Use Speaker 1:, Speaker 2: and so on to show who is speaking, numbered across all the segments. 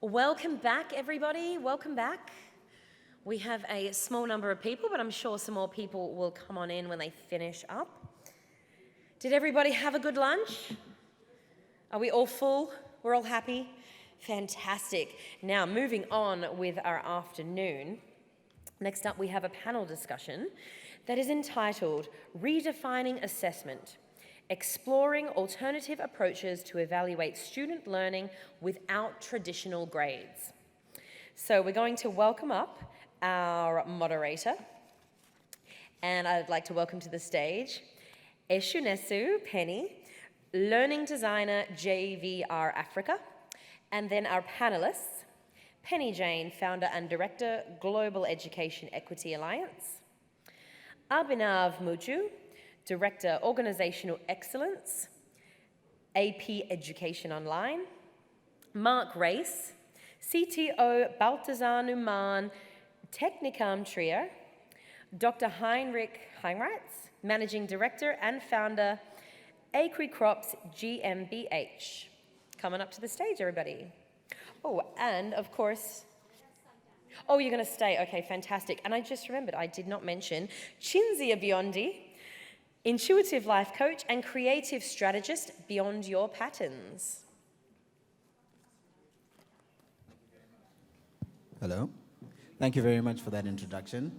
Speaker 1: Welcome back, everybody. Welcome back. We have a small number of people, but I'm sure some more people will come on in when they finish up. Did everybody have a good lunch? Are we all full? We're all happy? Fantastic. Now, moving on with our afternoon. Next up, we have a panel discussion that is entitled Redefining Assessment, Exploring Alternative Approaches to Evaluate Student Learning Without Traditional Grades. So we're going to welcome up our moderator, and I'd like to welcome to the stage Eshunesu Penny, Learning Designer JVR Africa, and then our panelists, Penny Jane, Founder and Director, Global Education Equity Alliance, Abhinav Muju, Director, Organizational Excellence, AP Education Online, Mark Race, CTO Balthazar Numan, Technicum Trio, Dr. Heinrich Heinreitz, Managing Director and Founder, Acre Crops GmbH. Coming up to the stage, everybody. Oh, and of course, oh, you're going to stay. Okay, fantastic. And I just remembered, I did not mention Chinzia Biondi, Intuitive Life Coach and Creative Strategist, Beyond Your Patterns.
Speaker 2: Hello. Thank you very much for that introduction.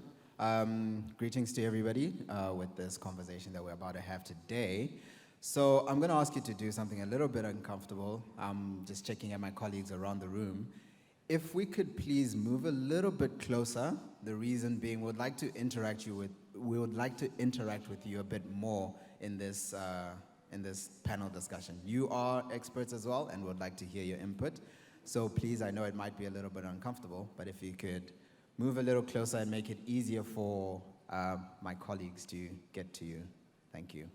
Speaker 2: Greetings to everybody with this conversation that we're about to have today. So I'm going to ask you to do something a little bit uncomfortable. I'm just checking at my colleagues around the room. If we could please move a little bit closer, the reason being we would like to interact with you a bit more in this panel discussion. You are experts as well and would like to hear your input. So please, I know it might be a little bit uncomfortable, but if you could move a little closer and make it easier for my colleagues to get to you. Thank you.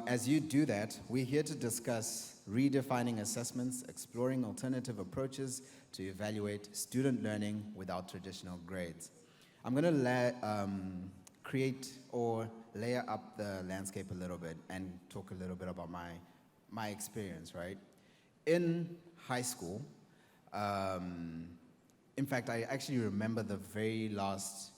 Speaker 2: As you do that, we're here to discuss redefining assessments, exploring alternative approaches to evaluate student learning without traditional grades. I'm going to create or layer up the landscape a little bit and talk a little bit about my experience, right? In high school, in fact, I actually remember the very last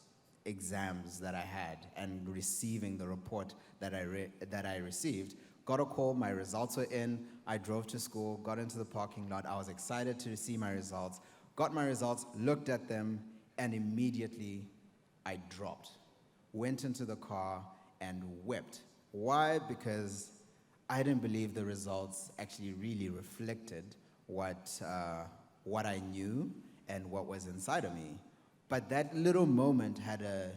Speaker 2: exams that I had and receiving the report that I received. Got a call, my results were in, I drove to school, got into the parking lot, I was excited to see my results, got my results, looked at them, and immediately I dropped. Went into the car and wept. Why? Because I didn't believe the results actually really reflected what I knew and what was inside of me. But that little moment had a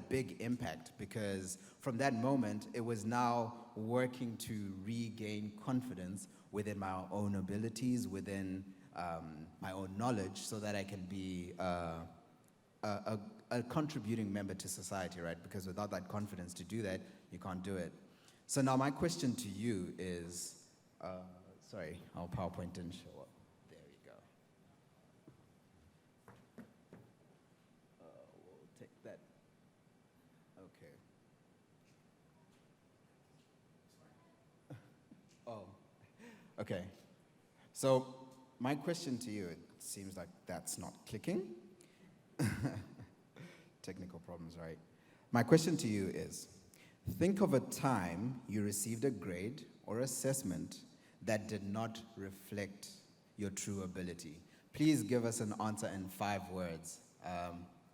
Speaker 2: big impact, because from that moment, it was now working to regain confidence within my own abilities, within my own knowledge, so that I can be a contributing member to society, right? Because without that confidence to do that, you can't do it. So now my question to you is, sorry, our PowerPoint didn't show up. There we go. We'll take that. Okay. Oh, okay. So my question to you, it seems like that's not clicking. Technical problems, right? My question to you is, think of a time you received a grade or assessment that did not reflect your true ability. Please give us an answer in 5 words.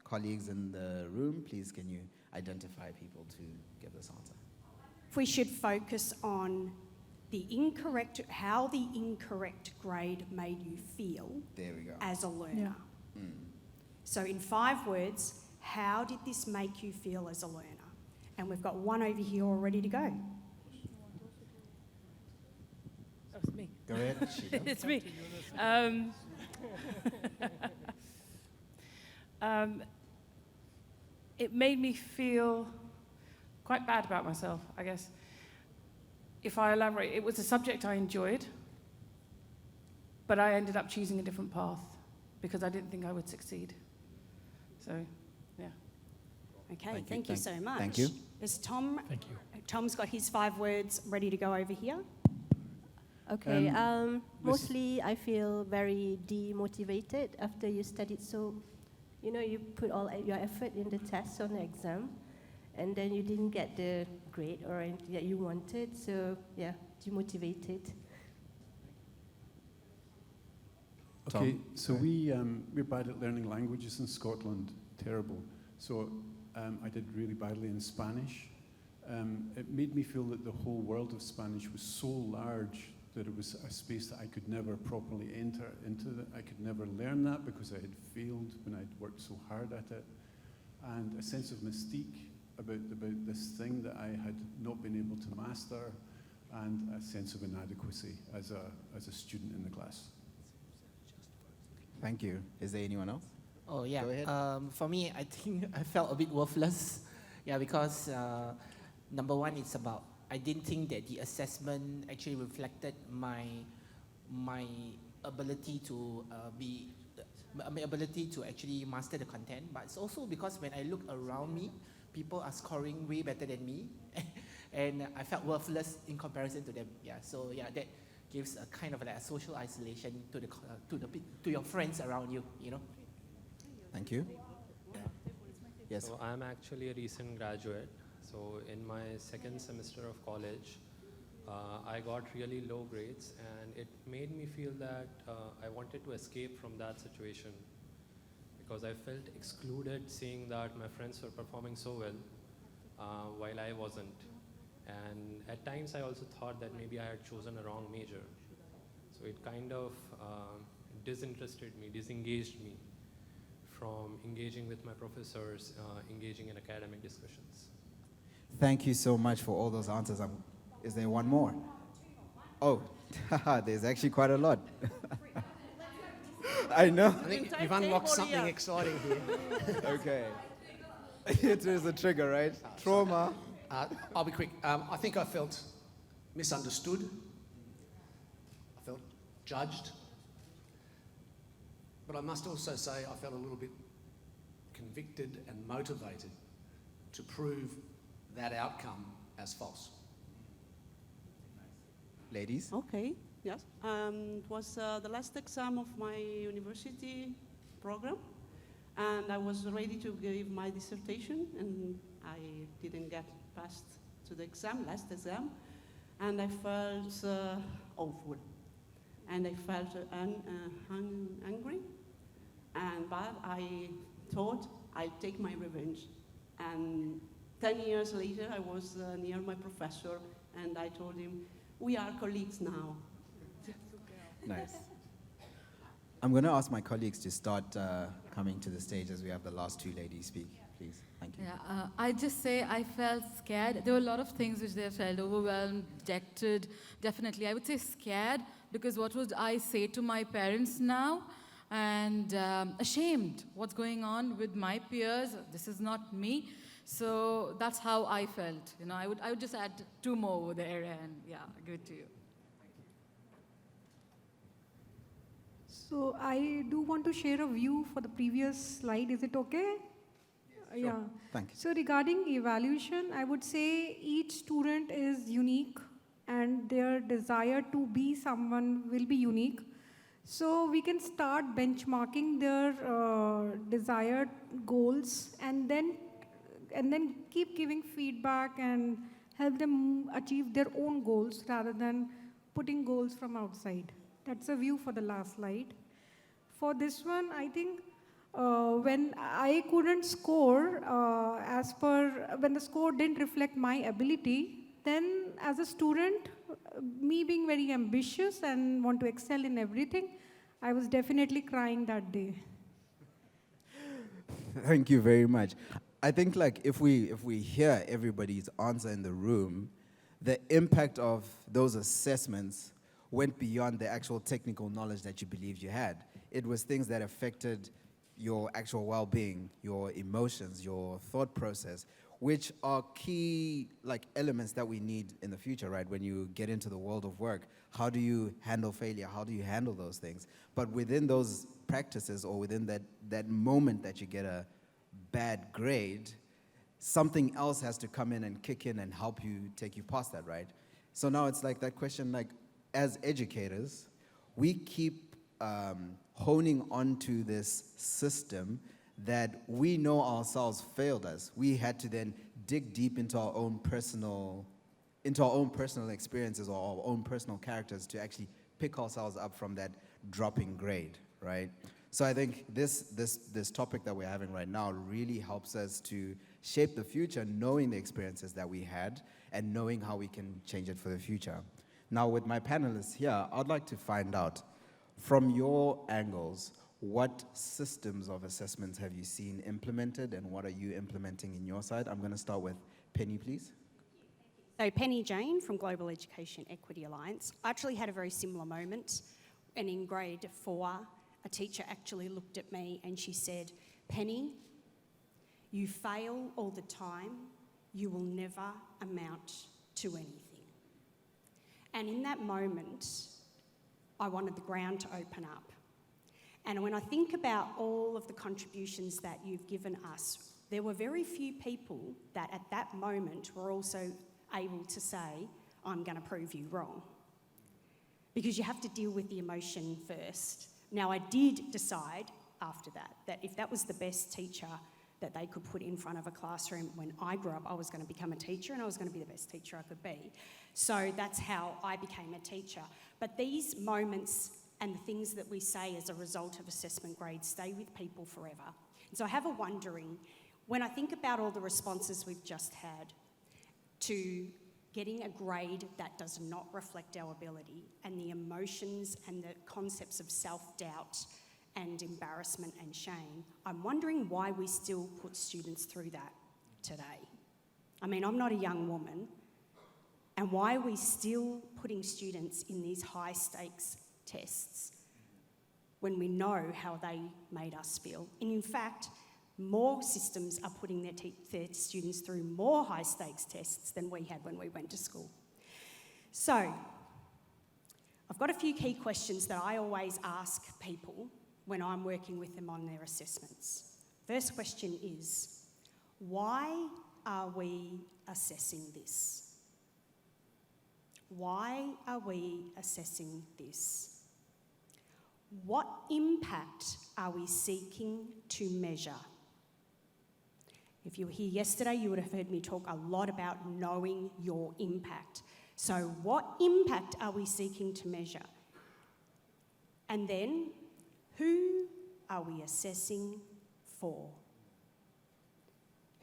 Speaker 2: Colleagues in the room, please can you identify people to give this answer?
Speaker 3: We should focus on how the incorrect grade made you feel
Speaker 2: there we go.
Speaker 3: as a learner.
Speaker 4: Yeah.
Speaker 3: So in 5 words, how did this make you feel as a learner? And we've got one over here all ready to go.
Speaker 4: Oh, it's me.
Speaker 2: Go ahead, Sheila.
Speaker 4: It's me. It made me feel quite bad about myself, I guess. If I elaborate, it was a subject I enjoyed, but I ended up choosing a different path because I didn't think I would succeed. So, yeah.
Speaker 3: Okay, thank you so much.
Speaker 2: Thank you.
Speaker 3: Is Tom?
Speaker 5: Thank you.
Speaker 3: Tom's got his 5 words ready to go over here.
Speaker 5: Okay, mostly I feel very demotivated after you studied so, you put all your effort in the test on the exam, and then you didn't get the grade or anything that you wanted, so yeah, demotivated.
Speaker 2: Tom?
Speaker 6: Okay, so we're bad at learning languages in Scotland, terrible. So I did really badly in Spanish. It made me feel that the whole world of Spanish was so large that it was a space that I could never properly enter into. I could never learn that because I had failed when I'd worked so hard at it. And a sense of mystique about this thing that I had not been able to master, and a sense of inadequacy as a student in the class.
Speaker 2: Thank you. Is there anyone else?
Speaker 7: Oh, yeah.
Speaker 2: Go ahead.
Speaker 7: For me, I think I felt a bit worthless. Yeah, because number one, it's about, I didn't think that the assessment actually reflected my ability to my ability to actually master the content. But it's also because when I look around me, people are scoring way better than me. And I felt worthless in comparison to them. Yeah, so yeah, that gives a kind of like a social isolation to your friends around you,
Speaker 2: Thank you. Yes.
Speaker 8: So I'm actually a recent graduate. So in my second semester of college, I got really low grades, and it made me feel that I wanted to escape from that situation because I felt excluded seeing that my friends were performing so well while I wasn't. And at times I also thought that maybe I had chosen a wrong major. So it kind of disengaged me from engaging with my professors, engaging in academic discussions.
Speaker 2: Thank you so much for all those answers. Is there one more? Oh, there's actually quite a lot. I know.
Speaker 9: I think you've unlocked something exciting here.
Speaker 2: Okay. It is a trigger, right? Trauma.
Speaker 9: I'll be quick. I think I felt misunderstood. I felt judged. But I must also say I felt a little bit convicted and motivated to prove that outcome as false.
Speaker 2: Ladies?
Speaker 10: Okay, yes. It was the last exam of my university program, and I was ready to give my dissertation, and I didn't get past to the last exam, and I felt awful, and I felt angry, but I thought I'd take my revenge. And 10 years later, I was near my professor, and I told him, we are colleagues now.
Speaker 2: Nice. I'm going to ask my colleagues to start coming to the stage as we have the last two ladies speak, please. Thank you.
Speaker 11: Yeah, I just say I felt scared. There were a lot of things which they felt overwhelmed, dejected, definitely. I would say scared because what would I say to my parents now? And ashamed what's going on with my peers. This is not me. So that's how I felt. I would just add two more over there and yeah, give it to you.
Speaker 12: So I do want to share a view for the previous slide. Is it okay?
Speaker 2: Sure.
Speaker 12: Yeah.
Speaker 2: Thank you.
Speaker 12: So regarding evaluation, I would say each student is unique and their desire to be someone will be unique. So we can start benchmarking their desired goals and then keep giving feedback and help them achieve their own goals rather than putting goals from outside. That's a view for the last slide. For this one, I think when I couldn't score when the score didn't reflect my ability, then as a student, me being very ambitious and want to excel in everything, I was definitely crying that day.
Speaker 2: Thank you very much. I think if we hear everybody's answer in the room, the impact of those assessments went beyond the actual technical knowledge that you believed you had. It was things that affected your actual well-being, your emotions, your thought process, which are key elements that we need in the future, right? When you get into the world of work, how do you handle failure? How do you handle those things? But within those practices or within that moment that you get a bad grade, something else has to come in and kick in and help you take you past that, right? So now it's that question, as educators, we keep honing onto this system that we know ourselves failed us. We had to then dig deep into our own personal experiences or our own personal characters to actually pick ourselves up from that dropping grade, right? So I think this topic that we're having right now really helps us to shape the future, knowing the experiences that we had and knowing how we can change it for the future. Now, with my panelists here, I'd like to find out, from your angles, what systems of assessments have you seen implemented and what are you implementing in your side? I'm going to start with Penny, please.
Speaker 3: So Penny Jane from Global Education Equity Alliance. I actually had a very similar moment, and in grade 4, a teacher actually looked at me and she said, "Penny, you fail all the time, you will never amount to anything." And in that moment, I wanted the ground to open up. And when I think about all of the contributions that you've given us, there were very few people that at that moment were also able to say, "I'm going to prove you wrong." Because you have to deal with the emotion first. Now, I did decide after that if that was the best teacher that they could put in front of a classroom when I grew up, I was going to become a teacher and I was going to be the best teacher I could be. So that's how I became a teacher. But these moments and the things that we say as a result of assessment grades stay with people forever. And so I have a wondering, when I think about all the responses we've just had to getting a grade that does not reflect our ability and the emotions and the concepts of self-doubt and embarrassment and shame, I'm wondering why we still put students through that today. I mean, I'm not a young woman, and why are we still putting students in these high-stakes tests when we know how they made us feel? And in fact, more systems are putting their students through more high-stakes tests than we had when we went to school. So, I've got a few key questions that I always ask people when I'm working with them on their assessments. First question is, why are we assessing this? Why are we assessing this? What impact are we seeking to measure? If you were here yesterday, you would have heard me talk a lot about knowing your impact. So what impact are we seeking to measure? And then, who are we assessing for?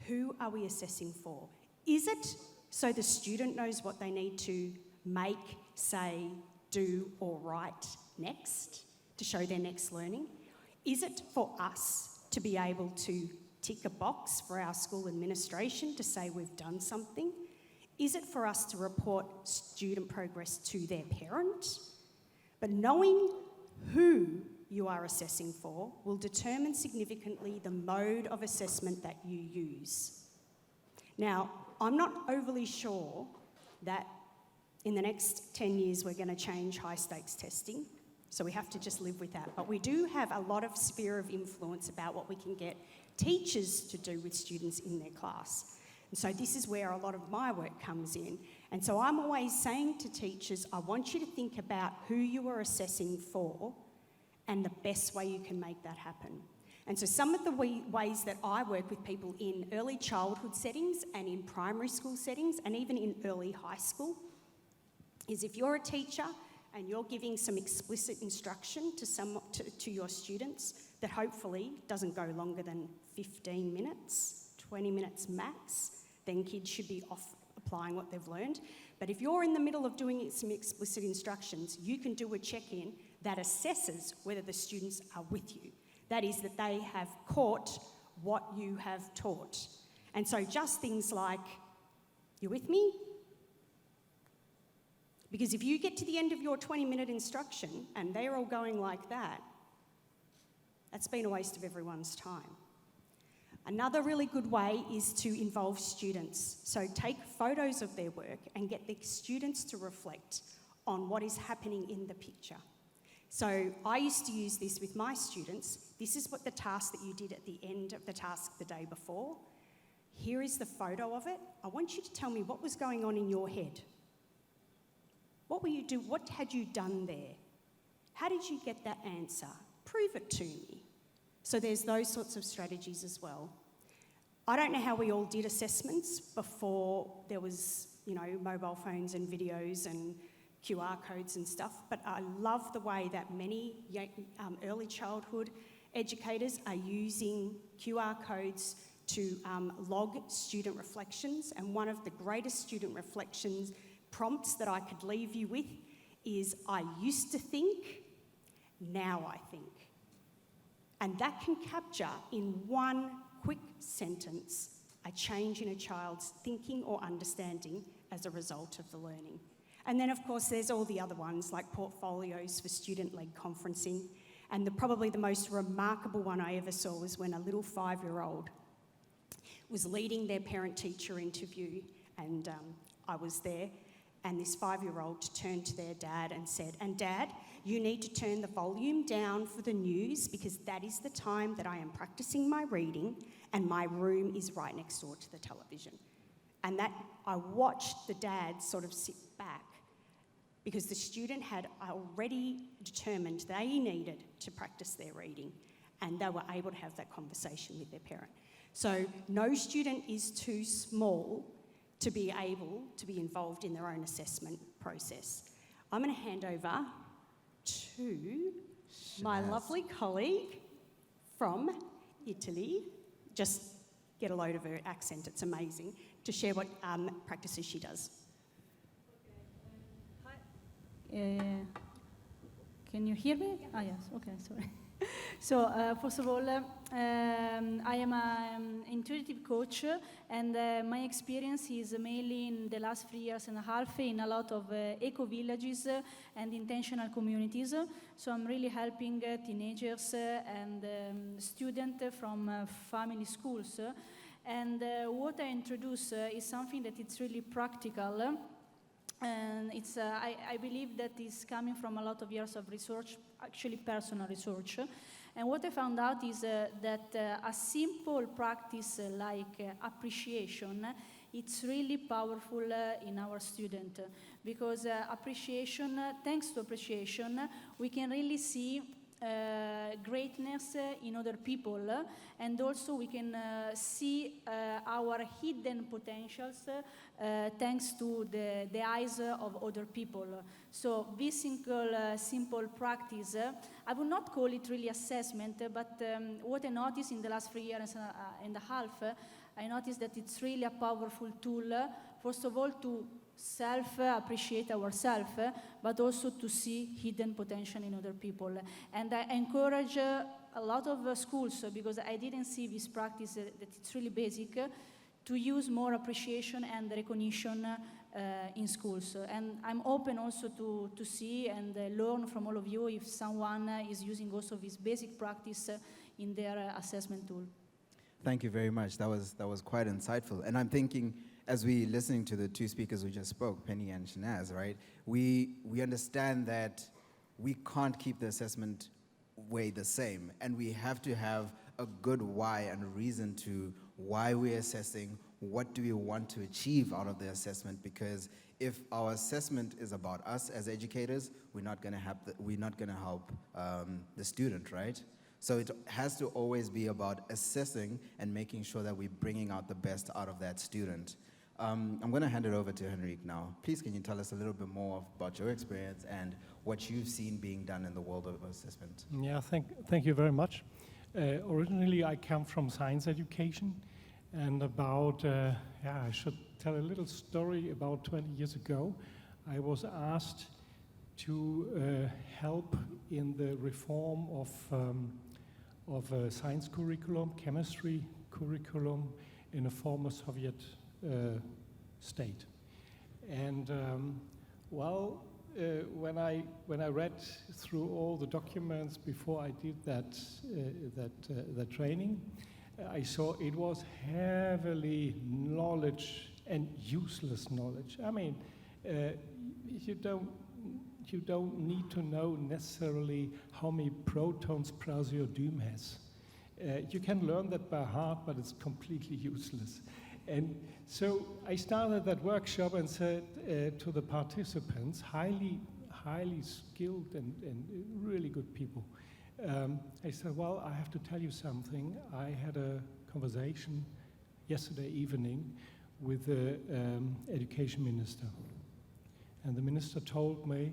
Speaker 3: Who are we assessing for? Is it so the student knows what they need to make, say, do or write next to show their next learning? Is it for us to be able to tick a box for our school administration to say we've done something? Is it for us to report student progress to their parent? But knowing who you are assessing for will determine significantly the mode of assessment that you use. Now, I'm not overly sure that in the next 10 years we're going to change high-stakes testing, so we have to just live with that. But we do have a lot of sphere of influence about what we can get teachers to do with students in their class. And so this is where a lot of my work comes in. And so I'm always saying to teachers, I want you to think about who you are assessing for and the best way you can make that happen. And so some of the ways that I work with people in early childhood settings and in primary school settings and even in early high school is if you're a teacher and you're giving some explicit instruction to your students that hopefully doesn't go longer than 15 minutes, 20 minutes max, then kids should be off applying what they've learned. But if you're in the middle of doing some explicit instructions, you can do a check-in that assesses whether the students are with you. That is, that they have caught what you have taught. And so just things like, you with me? Because if you get to the end of your 20-minute instruction and they're all going like that, that's been a waste of everyone's time. Another really good way is to involve students. So take photos of their work and get the students to reflect on what is happening in the picture. So I used to use this with my students. This is what the task that you did at the end of the task the day before. Here is the photo of it. I want you to tell me what was going on in your head What had you done there? How did you get that answer? Prove it to me. So there's those sorts of strategies as well. I don't know how we all did assessments before there was, mobile phones and videos and QR codes and stuff, but I love the way that many early childhood educators are using QR codes to log student reflections, and one of the greatest student reflections prompts that I could leave you with is, I used to think, now I think. And that can capture in one quick sentence a change in a child's thinking or understanding as a result of the learning. And then, of course, there's all the other ones like portfolios for student-led conferencing. And probably the most remarkable one I ever saw was when a little 5-year-old was leading their parent-teacher interview, and I was there, and this 5-year-old turned to their dad and said, "And Dad, you need to turn the volume down for the news because that is the time that I am practicing my reading and my room is right next door to the television." And that, I watched the dad sort of sit back because the student had already determined they needed to practice their reading, and they were able to have that conversation with their parent. So no student is too small to be able to be involved in their own assessment process. I'm going to hand over to my lovely colleague from Italy. Just get a load of her accent, it's amazing, to share what practices she does.
Speaker 13: Can you hear me? Ah, yes, okay, sorry. So, first of all, I am an intuitive coach, and my experience is mainly in the last 3 years and a half in a lot of eco-villages and intentional communities. So I'm really helping teenagers and students from family schools. And what I introduce is something that it's really practical. And it's, I believe that is coming from a lot of years of research, actually personal research. And what I found out is that a simple practice like appreciation, it's really powerful in our student, because appreciation, thanks to appreciation, we can really see greatness in other people, and also we can see our hidden potentials thanks to the eyes of other people. So this simple practice, I would not call it really assessment, but what I noticed in the last 3 years and a half, I noticed that it's really a powerful tool, first of all, to self-appreciate ourselves, but also to see hidden potential in other people. And I encourage a lot of schools, because I didn't see this practice, that it's really basic, to use more appreciation and recognition in schools. And I'm open also to see and learn from all of you if someone is using also this basic practice in their assessment tool.
Speaker 2: Thank you very much. That was quite insightful. And I'm thinking, as we listening to the two speakers who just spoke, Penny and Shanaz, right? We understand that we can't keep the assessment way the same, and we have to have a good why and a reason to why we're assessing, what do we want to achieve out of the assessment, because if our assessment is about us as educators, we're not going to help the student, right? So it has to always be about assessing and making sure that we're bringing out the best out of that student. I'm going to hand it over to Henrique now. Please, can you tell us a little bit more about your experience and what you've seen being done in the world of assessment?
Speaker 14: Yeah, thank you very much. Originally, I come from science education, and I should tell a little story. About 20 years ago, I was asked to help in the reform of a science curriculum, chemistry curriculum in a former Soviet state. And when I read through all the documents before I did that training, I saw it was heavily knowledge and useless knowledge. I mean, you don't need to know necessarily how many protons Praseodymium has. You can learn that by heart, but it's completely useless. And so I started that workshop and said to the participants, highly skilled and really good people, I said, well, I have to tell you something. I had a conversation yesterday evening with the education minister. And the minister told me,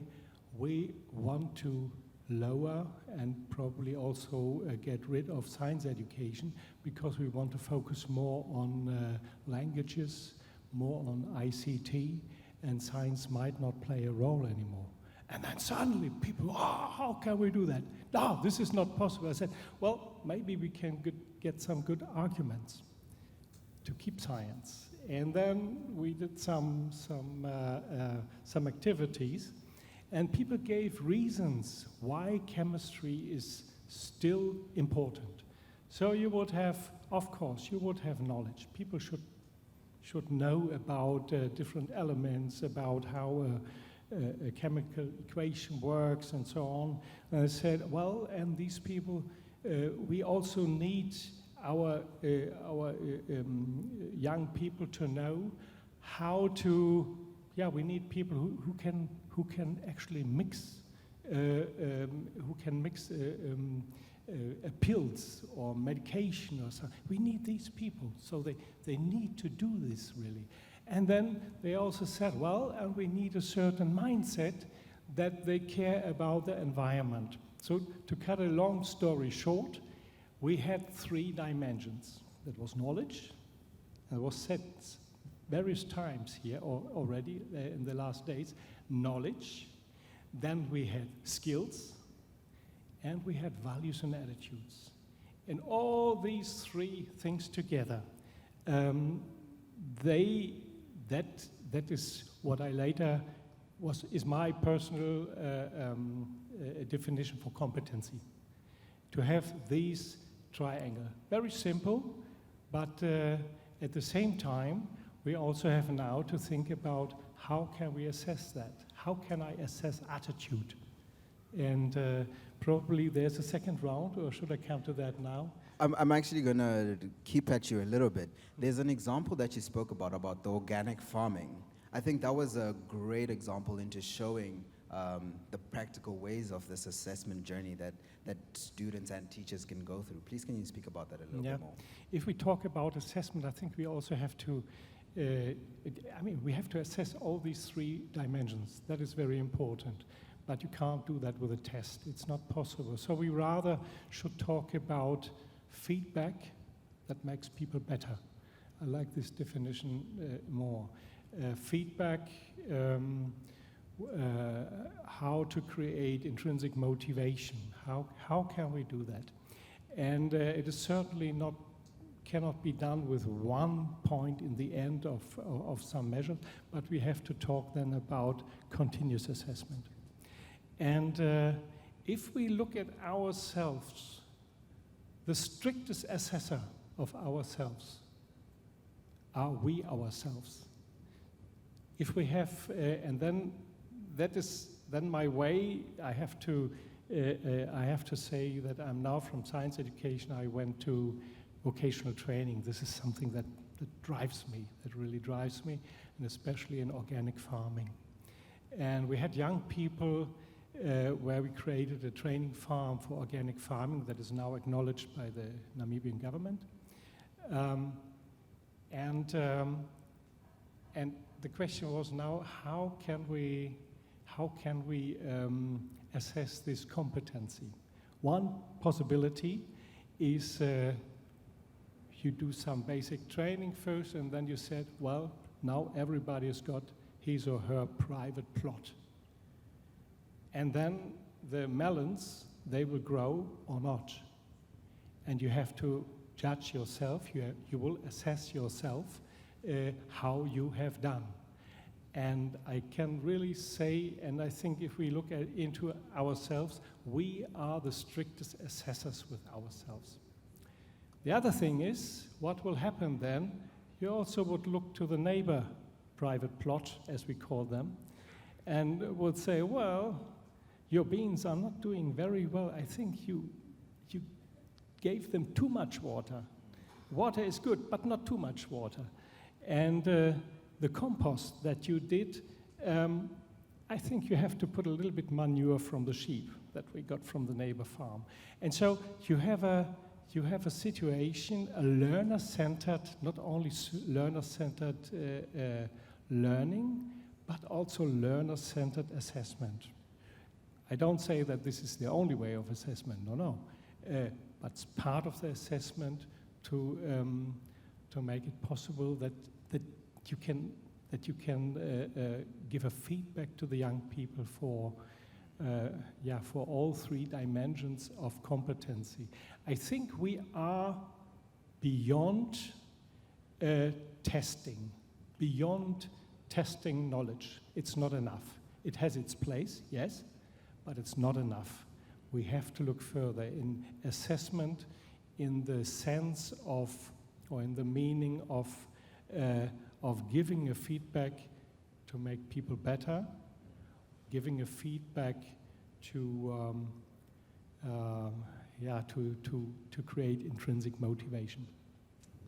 Speaker 14: we want to lower and probably also get rid of science education because we want to focus more on languages, more on ICT, and science might not play a role anymore. And then suddenly people, how can we do that? No, this is not possible. I said, well, maybe we can get some good arguments to keep science. And then we did some activities, and people gave reasons why chemistry is still important. So you would have, of course, you would have knowledge. People should know about different elements, about how a chemical equation works and so on. And I said, well, and these people, we also need our young people to know how to, we need people who can actually mix, pills or medication or something. We need these people, so they need to do this really. And then they also said, well, and we need a certain mindset that they care about the environment. So to cut a long story short, we had 3 dimensions. That was knowledge. That was said various times here already in the last days. Knowledge. Then we had skills. And we had values and attitudes. And all these 3 things together, that is what I later is my personal definition for competency. To have these triangle. Very simple, but at the same time, we also have now to think about how can we assess that? How can I assess attitude? And probably there's a second round, or should I come to that now?
Speaker 2: I'm actually going to keep at you a little bit. There's an example that you spoke about the organic farming. I think that was a great example into showing the practical ways of this assessment journey that students and teachers can go through. Please, can you speak about that a little bit more?
Speaker 14: If we talk about assessment, I think we also have to, we have to assess all these 3 dimensions. That is very important. But you can't do that with a test. It's not possible. So we rather should talk about feedback that makes people better. I like this definition more. Feedback, how to create intrinsic motivation. How can we do that? And it is certainly cannot be done with one point in the end of some measure, but we have to talk then about continuous assessment. And if we look at ourselves, the strictest assessor of ourselves are we ourselves. If we have, and then that is then my way. I have to say that I'm now from science education. I went to vocational training. This is something that drives me, that really drives me, and especially in organic farming. And we had young people where we created a training farm for organic farming that is now acknowledged by the Namibian government. And the question was now, how can we assess this competency? One possibility is you do some basic training first, and then you said, well, now everybody has got his or her private plot. And then the melons, they will grow or not. And you have to judge yourself, you will assess yourself how you have done. And I can really say, and I think if we look into ourselves, we are the strictest assessors with ourselves. The other thing is, what will happen then? You also would look to the neighbor private plot, as we call them, and would say, well, your beans are not doing very well. I think you gave them too much water. Water is good, but not too much water. And the compost that you did, I think you have to put a little bit manure from the sheep that we got from the neighbor farm. And so you have a situation, a learner-centered, not only learner-centered learning, but also learner-centered assessment. I don't say that this is the only way of assessment, no. But it's part of the assessment to make it possible that you can give a feedback to the young people for all three dimensions of competency. I think we are beyond testing knowledge. It's not enough. It has its place, yes, but it's not enough. We have to look further in assessment in the sense of, or in the meaning of giving a feedback to make people better, giving a feedback to create intrinsic motivation.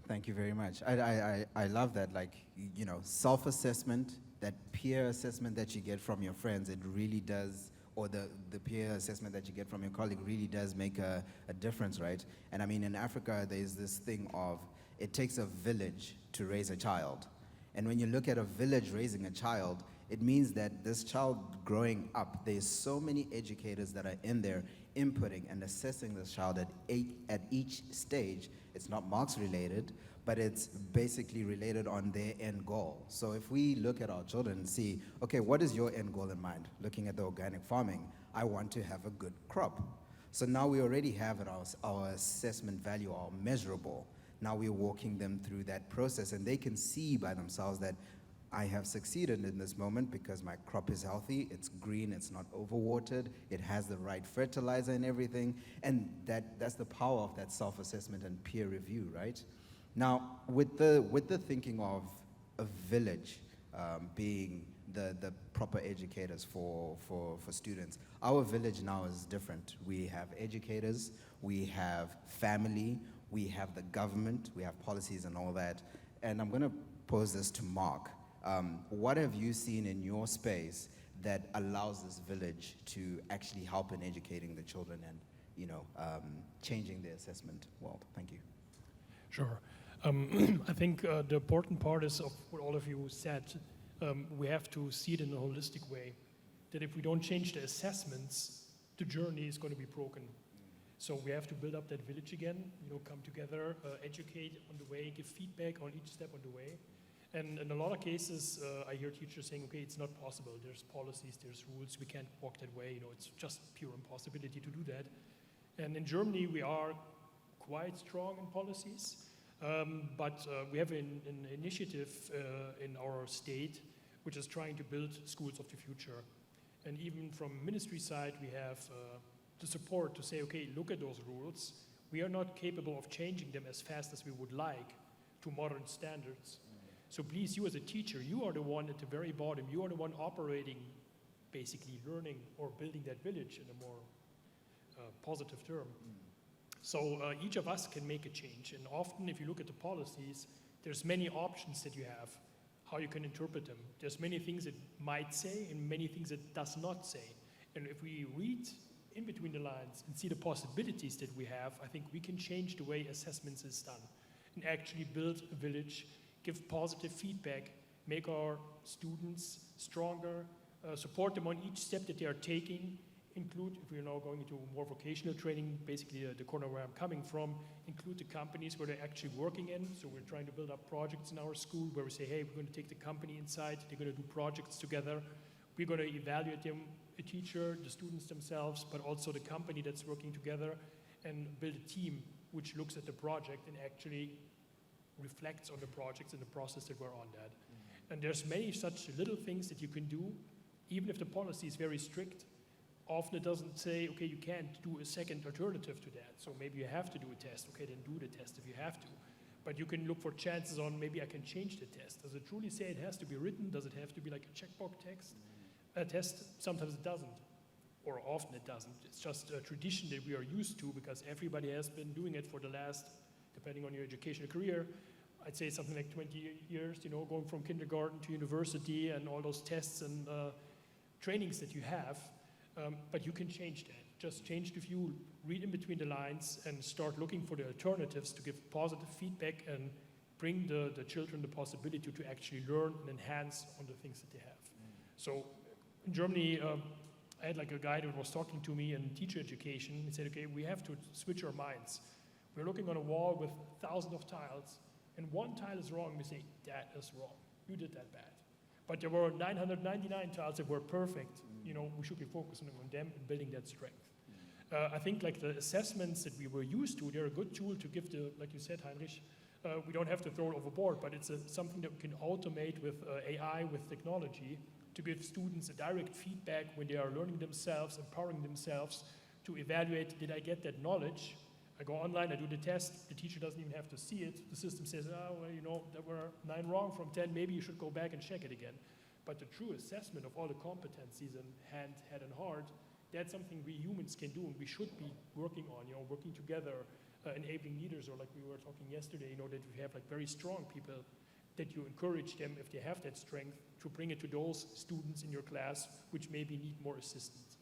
Speaker 2: Thank you very much. I love that, like, you know, self-assessment, that peer assessment that you get from your friends, it really does, or the peer assessment that you get from your colleague really does make a difference, right? And I mean, in Africa, there's this thing of, it takes a village to raise a child. And when you look at a village raising a child, it means that this child growing up, there's so many educators that are in there inputting and assessing this child at each stage. It's not marks related, but it's basically related on their end goal. So if we look at our children and see, okay, what is your end goal in mind? Looking at the organic farming, I want to have a good crop. So now we already have our assessment value, our measurable. Now we're walking them through that process, and they can see by themselves that I have succeeded in this moment because my crop is healthy, it's green, it's not overwatered, it has the right fertilizer and everything, and that's the power of that self-assessment and peer review, right? Now, with the thinking of a village being the proper educators for students, our village now is different. We have educators, we have family, we have the government, we have policies and all that. And I'm going to pose this to Mark. What have you seen in your space that allows this village to actually help in educating the children and, you know, changing the assessment world? Thank you.
Speaker 15: Sure. I think the important part is of what all of you said. We have to see it in a holistic way. That if we don't change the assessments, the journey is going to be broken. So we have to build up that village again, you know, come together, educate on the way, give feedback on each step on the way. And in a lot of cases, I hear teachers saying, okay, it's not possible. There's policies, there's rules, we can't walk that way. You know, it's just pure impossibility to do that. And in Germany, we are quite strong in policies, but we have an initiative in our state which is trying to build schools of the future. And even from ministry side, we have the support to say, okay, look at those rules. We are not capable of changing them as fast as we would like to modern standards. So please, you as a teacher, you are the one at the very bottom. You are the one operating, basically learning or building that village in a more positive term. So each of us can make a change. And often, if you look at the policies, there's many options that you have, how you can interpret them. There's many things it might say and many things it does not say. And if we read in between the lines and see the possibilities that we have, I think we can change the way assessments is done and actually build a village, give positive feedback, make our students stronger, support them on each step that they are taking, include, if we're now going into more vocational training, basically the corner where I'm coming from, include the companies where they're actually working in. So we're trying to build up projects in our school where we say, hey, we're going to take the company inside, they're going to do projects together. We're going to evaluate them, the teacher, the students themselves, but also the company that's working together, and build a team which looks at the project and actually reflects on the projects and the process that we're on that. And there's many such little things that you can do, even if the policy is very strict. Often it doesn't say, okay, you can't do a second alternative to that, so maybe you have to do a test. Okay, then do the test if you have to. But you can look for chances on maybe I can change the test. Does it truly say it has to be written? Does it have to be like a checkbox test? Sometimes it doesn't, or often it doesn't. It's just a tradition that we are used to because everybody has been doing it for the last, depending on your educational career, I'd say something like 20 years, going from kindergarten to university and all those tests and trainings that you have. But you can change that. Just change the view, read in between the lines, and start looking for the alternatives to give positive feedback and bring the children the possibility to actually learn and enhance on the things that they have. So in Germany, I had like a guy that was talking to me in teacher education. He said, okay, we have to switch our minds. We're looking on a wall with thousands of tiles, and one tile is wrong. We say, that is wrong. You did that bad. But there were 999 tiles that were perfect. We should be focusing on them and building that strength. I think like the assessments that we were used to, they're a good tool to give like you said, Heinrich, we don't have to throw it overboard, but it's something that we can automate with AI, with technology, to give students a direct feedback when they are learning themselves, empowering themselves to evaluate, did I get that knowledge? I go online, I do the test, the teacher doesn't even have to see it. The system says, there were 9 wrong from 10, maybe you should go back and check it again. But the true assessment of all the competencies in hand, head, and heart, that's something we humans can do and we should be working on, working together, enabling leaders, or like we were talking yesterday, that we have like very strong people, that you encourage them, if they have that strength, to bring it to those students in your class which maybe need more assistance,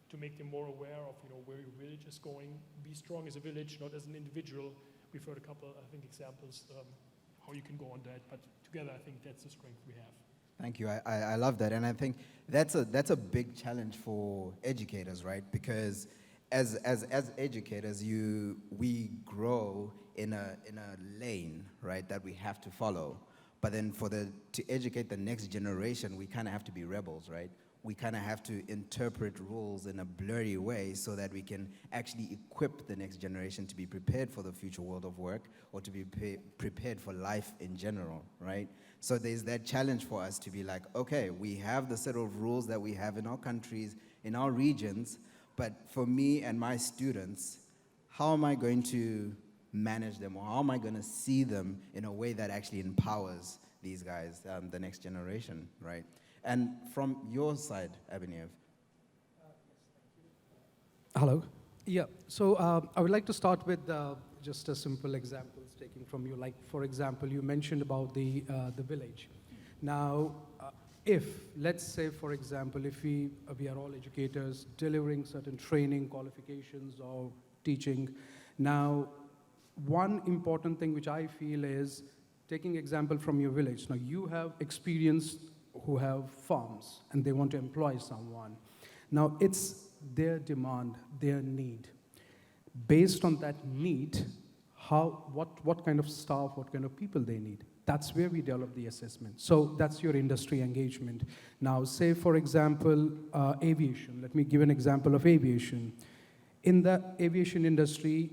Speaker 15: to make them more aware of where your village is going, be strong as a village, not as an individual. We've heard a couple, I think, examples how you can go on that, but together I think that's the strength we have.
Speaker 2: Thank you. I love that, and I think that's a big challenge for educators, right? Because as educators, we grow in a lane, right, that we have to follow. But then to educate the next generation, we kind of have to be rebels, right? We kind of have to interpret rules in a blurry way so that we can actually equip the next generation to be prepared for the future world of work, or to be prepared for life in general, right? So there's that challenge for us to be like, okay, we have the set of rules that we have in our countries, in our regions, but for me and my students, how am I going to manage them, or how am I going to see them in a way that actually empowers these guys, the next generation, right? And from your side, Abinev.
Speaker 16: Hello. Yeah, so I would like to start with just a simple example taking from you. Like, for example, you mentioned about the village. Now, if, let's say, for example, if we are all educators delivering certain training, qualifications, or teaching, now, one important thing which I feel is, taking example from your village. Now, you have experience who have farms and they want to employ someone. Now, it's their demand, their need. Based on that need, what kind of staff, what kind of people they need. That's where we develop the assessment. So that's your industry engagement. Now, say, for example, aviation. Let me give an example of aviation. In the aviation industry,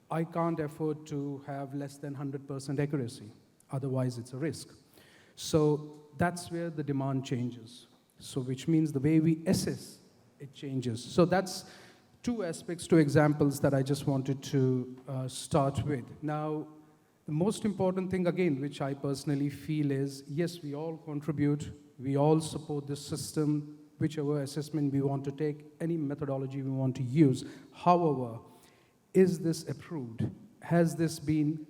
Speaker 16: I can't afford to have less than 100% accuracy. Otherwise, it's a risk. So that's where the demand changes. So which means the way we assess, it changes. So that's 2 aspects, 2 examples that I just wanted to start with. Now, the most important thing, again, which I personally feel is, yes, we all contribute, we all support this system, whichever assessment we want to take, any methodology we want to use. However, is this approved? Has this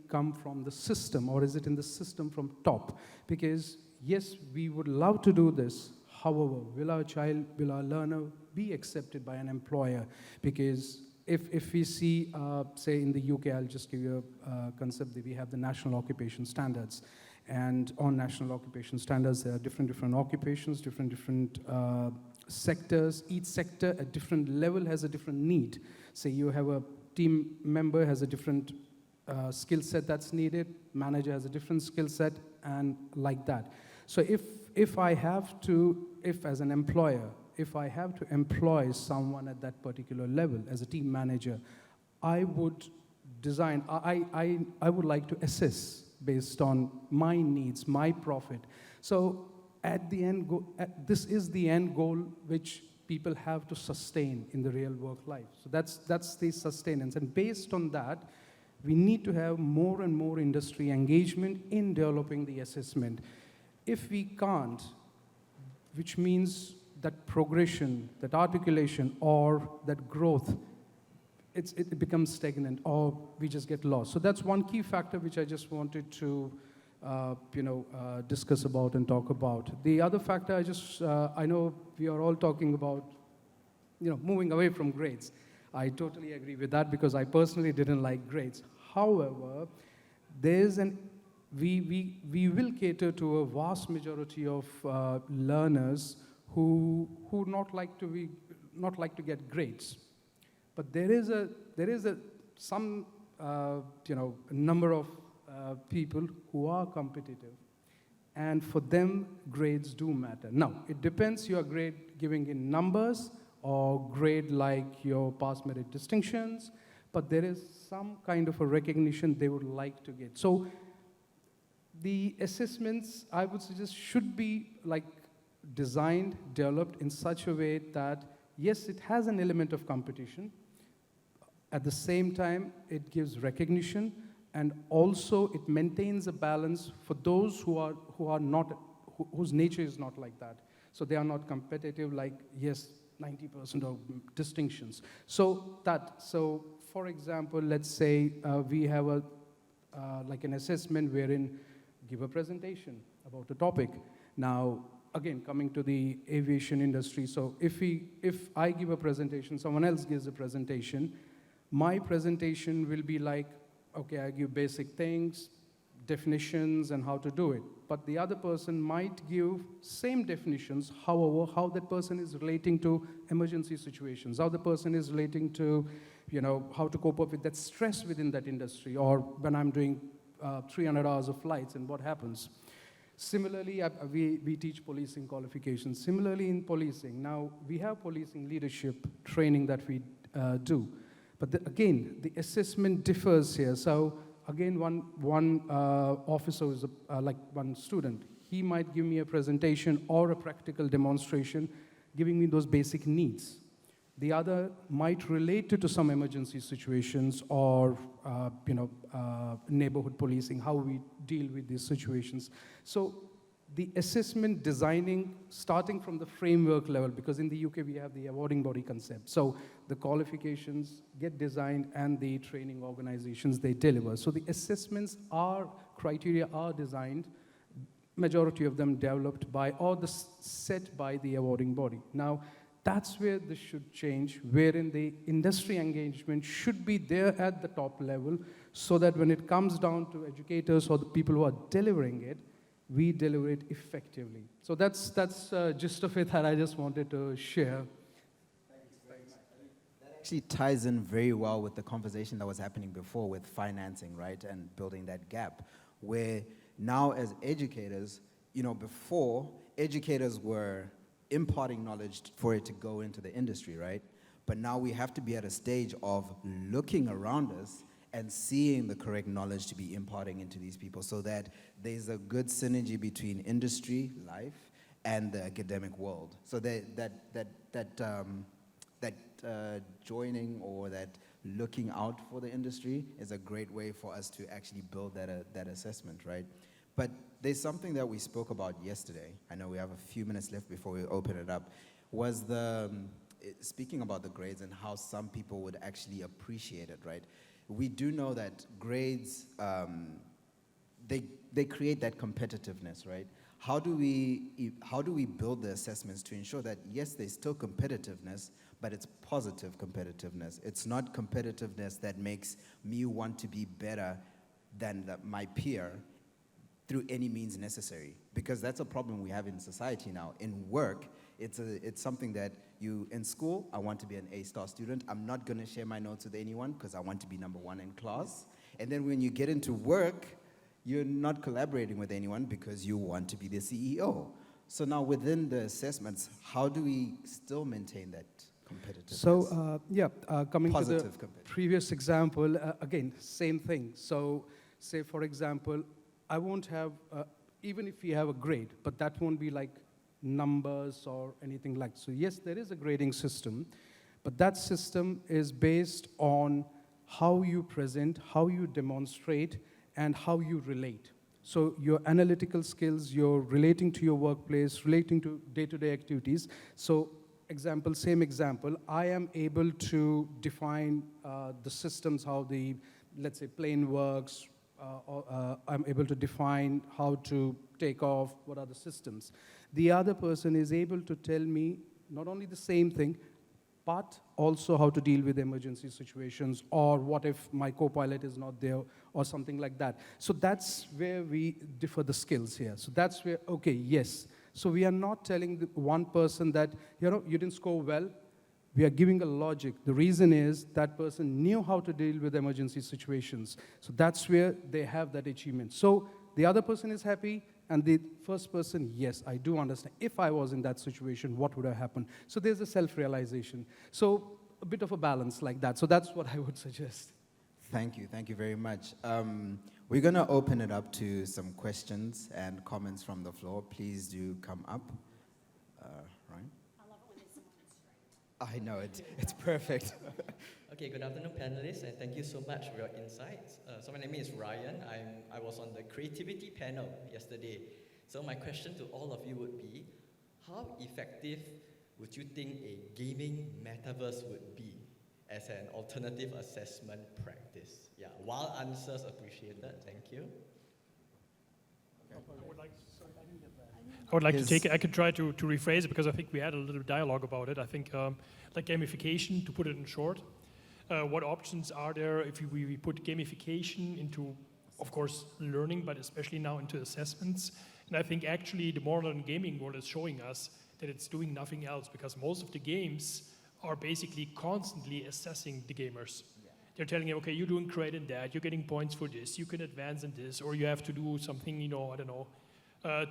Speaker 16: come from the system, or is it in the system from top? Because yes, we would love to do this. However, will our learner be accepted by an employer? Because if we see, say in the UK, I'll just give you a concept that we have the National Occupation Standards. And on National Occupation Standards, there are different occupations, different sectors. Each sector at different level has a different need. Say you have a team member has a different skill set that's needed, manager has a different skill set, and like that. So if as an employer, if I have to employ someone at that particular level as a team manager, I would design, I would like to assess based on my needs, my profit. So at the end, this is the end goal which people have to sustain in the real work life. So that's the sustenance. And based on that, we need to have more and more industry engagement in developing the assessment. If we can't, which means that progression, that articulation, or that growth, it becomes stagnant, or we just get lost. So that's one key factor which I just wanted to discuss about and talk about. The other factor, I know we are all talking about, moving away from grades. I totally agree with that because I personally didn't like grades. However, we will cater to a vast majority of learners who not like to get grades. But there is some number of people who are competitive, and for them grades do matter. Now it depends, your grade giving in numbers or grade like your pass merit distinctions, but there is some kind of a recognition they would like to get. So the assessments, I would suggest, should be like designed, developed in such a way that yes, it has an element of competition. At the same time, it gives recognition, and also it maintains a balance for those whose nature is not like that. So they are not competitive, like, yes, 90% of distinctions. So for example, let's say we have like an assessment wherein give a presentation about a topic. Now, again, coming to the aviation industry, so if I give a presentation, someone else gives a presentation, my presentation will be like, okay, I give basic things, definitions, and how to do it. But the other person might give same definitions, however, how that person is relating to emergency situations, how the person is relating to, how to cope up with that stress within that industry, or when I'm doing 300 hours of flights and what happens. Similarly, we teach policing qualifications. Similarly, in policing, now we have policing leadership training that we do. But again, the assessment differs here. So again, one officer is like one student. He might give me a presentation or a practical demonstration, giving me those basic needs. The other might relate to some emergency situations or neighborhood policing, how we deal with these situations. So the assessment designing, starting from the framework level, because in the UK we have the awarding body concept. So the qualifications get designed and the training organizations, they deliver. So the assessments criteria are designed, majority of them developed by, or set by the awarding body. Now, that's where this should change, wherein the industry engagement should be there at the top level, so that when it comes down to educators or the people who are delivering it, we deliver it effectively. So that's gist of it that I just wanted to share.
Speaker 2: That actually ties in very well with the conversation that was happening before with financing, right, and building that gap, where now as educators, before, educators were imparting knowledge for it to go into the industry, right? But now we have to be at a stage of looking around us and seeing the correct knowledge to be imparting into these people, so that there's a good synergy between industry, life, and the academic world. So that joining or that looking out for the industry is a great way for us to actually build that assessment, right? But there's something that we spoke about yesterday. I know we have a few minutes left before we open it up. Was speaking about the grades and how some people would actually appreciate it, right? We do know that grades, they create that competitiveness, right? How do we build the assessments to ensure that, yes, there's still competitiveness, but it's positive competitiveness. It's not competitiveness that makes me want to be better than my peer through any means necessary, because that's a problem we have in society now. In work, it's something that in school, I want to be an A-star student. I'm not going to share my notes with anyone because I want to be number one in class. And then when you get into work, you're not collaborating with anyone because you want to be the CEO. So now within the assessments, how do we still maintain that competitiveness?
Speaker 16: So coming to the previous example, again, same thing. So say, for example, I won't have, even if we have a grade, but that won't be like numbers or anything like. So yes, there is a grading system, but that system is based on how you present, how you demonstrate, and how you relate. So your analytical skills, you're relating to your workplace, relating to day-to-day activities. So same example, I am able to define the systems, how the, let's say, plane works, I'm able to define how to take off, what are the systems. The other person is able to tell me not only the same thing, but also how to deal with emergency situations, or what if my co-pilot is not there, or something like that. So that's where we differ the skills here. So that's where, okay, yes. So we are not telling the one person that, you didn't score well. We are giving a logic. The reason is that person knew how to deal with emergency situations. So that's where they have that achievement. So the other person is happy, and the first person, yes, I do understand. If I was in that situation, what would have happened? So there's a self-realization. So a bit of a balance like that. So that's what I would suggest.
Speaker 2: Thank you very much. We're going to open it up to some questions and comments from the floor. Please do come up. Ryan?
Speaker 17: I love it when there's someone straight.
Speaker 2: I know, it's perfect.
Speaker 18: Okay, good afternoon, panelists, and thank you so much for your insights. So my name is Ryan. I was on the creativity panel yesterday. So my question to all of you would be, how effective would you think a gaming metaverse would be as an alternative assessment practice? Yeah, wild answers appreciated. Thank you.
Speaker 15: I would like to take it. I could try to rephrase it, because I think we had a little dialogue about it. I think like gamification, to put it in short, what options are there if we put gamification into, of course, learning, but especially now into assessments? And I think actually the modern gaming world is showing us that it's doing nothing else, because most of the games are basically constantly assessing the gamers. Yeah. They're telling you, okay, you're doing great in that, you're getting points for this, you can advance in this, or you have to do something, I don't know,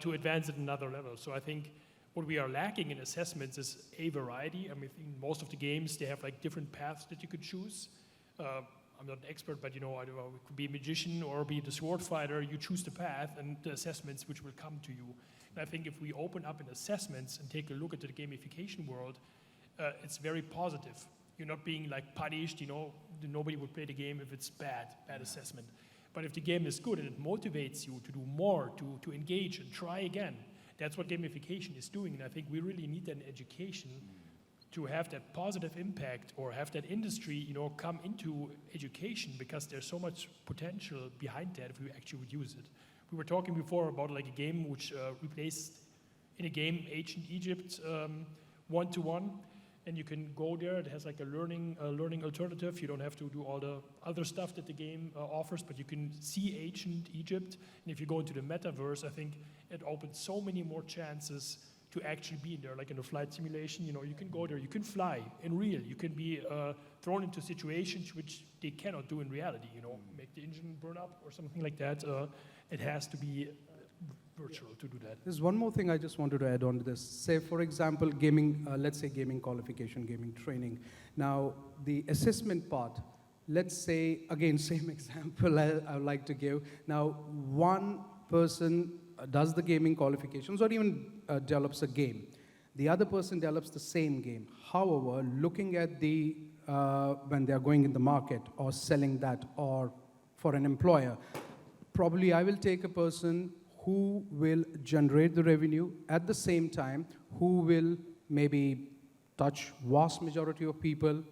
Speaker 15: to advance at another level. So I think what we are lacking in assessments is a variety. I mean, in most of the games, they have like different paths that you could choose. I'm not an expert, but I don't know, it could be a magician or be the sword fighter. You choose the path and the assessments which will come to you. And I think if we open up in assessments and take a look at the gamification world, it's very positive. You're not being like punished, nobody would play the game if it's bad assessment. But if the game is good and it motivates you to do more, to engage and try again, that's what gamification is doing. And I think we really need an education to have that positive impact, or have that industry, come into education, because there's so much potential behind that if we actually would use it. We were talking before about like a game which replaced in a game ancient Egypt one-to-one, and you can go there. It has like a learning alternative. You don't have to do all the other stuff that the game offers, but you can see ancient Egypt. And if you go into the metaverse, I think it opens so many more chances to actually be in there, like in a flight simulation. You can go there, you can fly in real, you can be thrown into situations which they cannot do in reality. Make the engine burn up or something like that. It has to be virtual to do that.
Speaker 16: There's one more thing I just wanted to add on to this. Say, for example, gaming, let's say gaming qualification, gaming training. Now, the assessment part, let's say, again, same example I would like to give. Now, one person does the gaming qualifications, or even develops a game. The other person develops the same game. However, looking at the, when they're going in the market or selling that, or for an employer, probably I will take a person who will generate the revenue at the same time, who will maybe touch vast majority of people.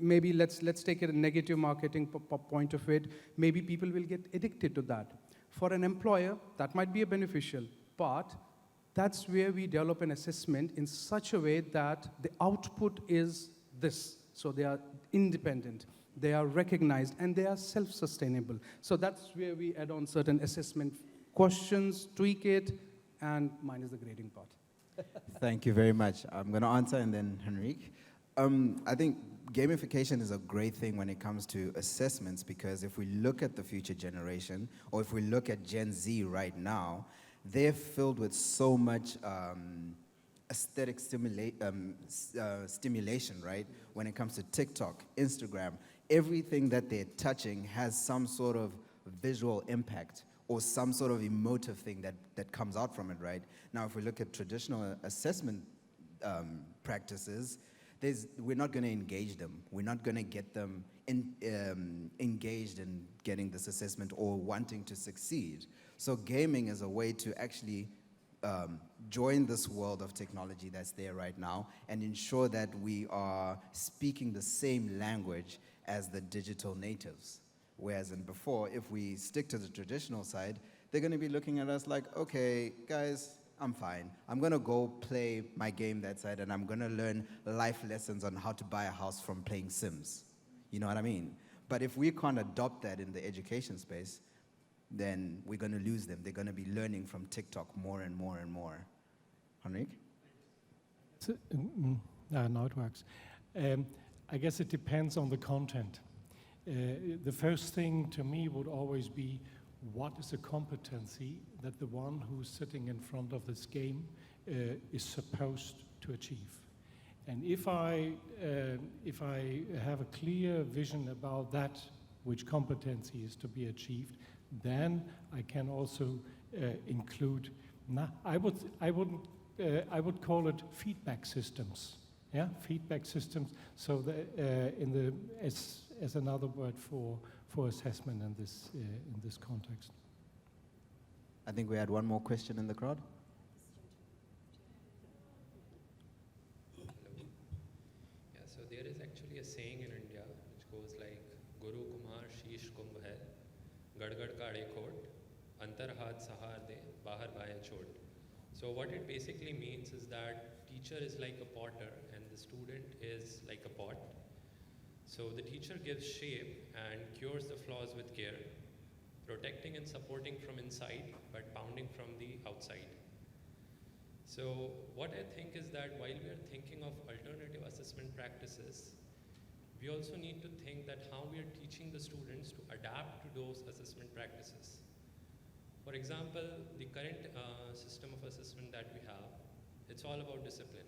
Speaker 16: Maybe let's take a negative marketing point of it. Maybe people will get addicted to that. For an employer, that might be a beneficial, but that's where we develop an assessment in such a way that the output is this. So they are independent, they are recognized, and they are self-sustainable. So that's where we add on certain assessment questions, tweak it, and mine is the grading part.
Speaker 2: Thank you very much. I'm going to answer, and then Henrique. I think gamification is a great thing when it comes to assessments, because if we look at the future generation, or if we look at Gen Z right now, they're filled with so much aesthetic stimulation, right? When it comes to TikTok, Instagram, everything that they're touching has some sort of visual impact or some sort of emotive thing that comes out from it, right? Now, if we look at traditional assessment practices, we're not going to engage them. We're not going to get them engaged in getting this assessment or wanting to succeed. So gaming is a way to actually join this world of technology that's there right now and ensure that we are speaking the same language as the digital natives. Whereas in before, if we stick to the traditional side, they're going to be looking at us like, okay, guys, I'm fine. I'm going to go play my game that side, and I'm going to learn life lessons on how to buy a house from playing Sims. You know what I mean? But if we can't adopt that in the education space, then we're going to lose them. They're going to be learning from TikTok more and more and more. Henrik?
Speaker 14: No, it works. I guess it depends on the content. The first thing to me would always be, what is a competency that the one who's sitting in front of this game is supposed to achieve? And if I have a clear vision about that, which competency is to be achieved, then I can also include. I would call it feedback systems. Yeah, feedback systems. So as another word for assessment in this context.
Speaker 2: I think we had one more question in the crowd.
Speaker 8: Yeah, so there is actually a saying in India which goes like, Guru Kumar Sheesh Kumbh hai, Gad Gad Kade Khot, Antar Hath Sahar De, Bahar Bhaya Chot. So what it basically means is that teacher is like a potter and the student is like a pot. So the teacher gives shape and cures the flaws with care, protecting and supporting from inside, but pounding from the outside. So what I think is that while we are thinking of alternative assessment practices, we also need to think that how we are teaching the students to adapt to those assessment practices. For example, the current system of assessment that we have, it's all about discipline.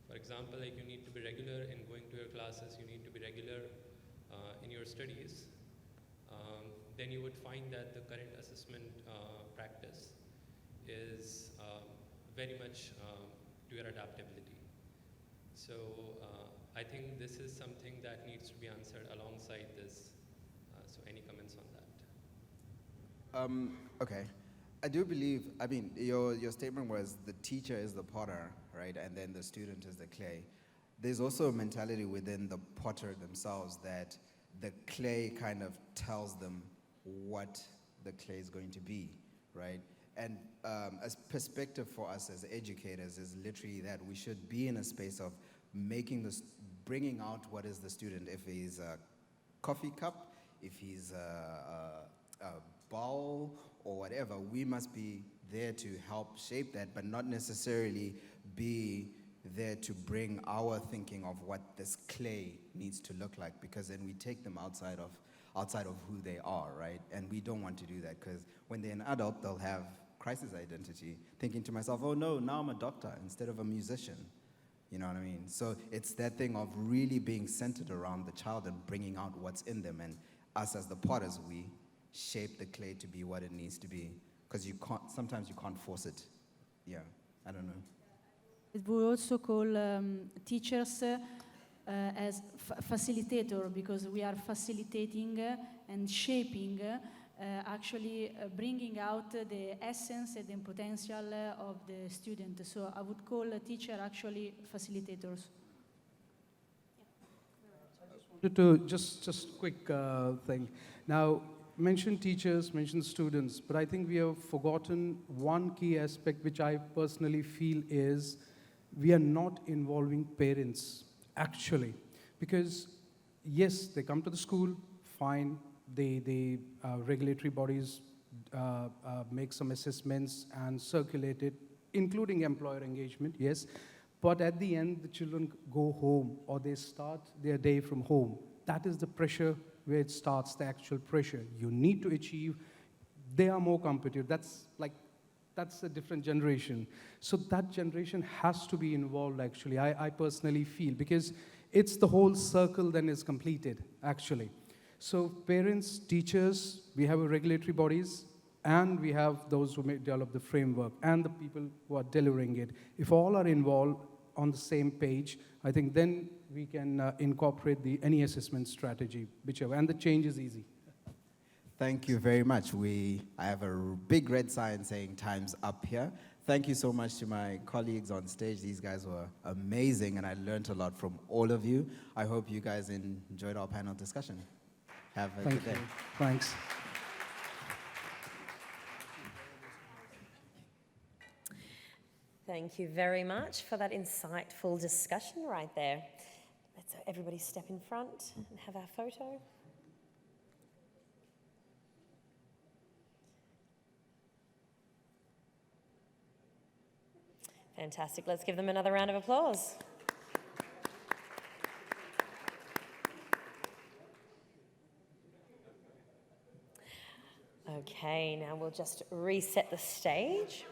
Speaker 8: For example, like you need to be regular in going to your classes, you need to be regular in your studies. Then you would find that the current assessment practice is very much to your adaptability. So I think this is something that needs to be answered alongside this. So any comments on that?
Speaker 2: Okay. I do believe, I mean, your statement was the teacher is the potter, right? And then the student is the clay. There's also a mentality within the potter themselves that the clay kind of tells them what the clay is going to be, right? And a perspective for us as educators is literally that we should be in a space of bringing out what is the student. If he's a coffee cup, if he's a bowl or whatever, we must be there to help shape that, but not necessarily be there to bring our thinking of what this clay needs to look like, because then we take them outside of who they are, right? And we don't want to do that, because when they're an adult, they'll have crisis identity, thinking to myself, oh no, now I'm a doctor instead of a musician. You know what I mean? So it's that thing of really being centered around the child and bringing out what's in them. And us as the potters, we shape the clay to be what it needs to be, because sometimes you can't force it. Yeah, I don't know.
Speaker 13: We also call teachers as facilitator, because we are facilitating and shaping, actually bringing out the essence and the potential of the student. So I would call a teacher actually facilitators.
Speaker 16: Just quick thing. Now, mention teachers, mention students, but I think we have forgotten one key aspect which I personally feel is we are not involving parents, actually. Because, yes, they come to the school, fine, the regulatory bodies make some assessments and circulate it, including employer engagement, yes. But at the end, the children go home or they start their day from home. That is the pressure where it starts, the actual pressure. You need to achieve. They are more competitive. That's a different generation. So that generation has to be involved, actually, I personally feel, because it's the whole circle then is completed, actually. So parents, teachers, we have regulatory bodies, and we have those who may develop the framework, and the people who are delivering it. If all are involved on the same page, I think then we can incorporate any assessment strategy, whichever, and the change is easy.
Speaker 2: Thank you very much. I have a big red sign saying time's up here. Thank you so much to my colleagues on stage. These guys were amazing, and I learned a lot from all of you. I hope you guys enjoyed our panel discussion. Have a
Speaker 16: Thank
Speaker 2: good day.
Speaker 16: you. Thanks.
Speaker 1: Thank you very much for that insightful discussion right there. Let's everybody step in front and have our photo. Fantastic. Let's give them another round of applause. Okay, now we'll just reset the stage.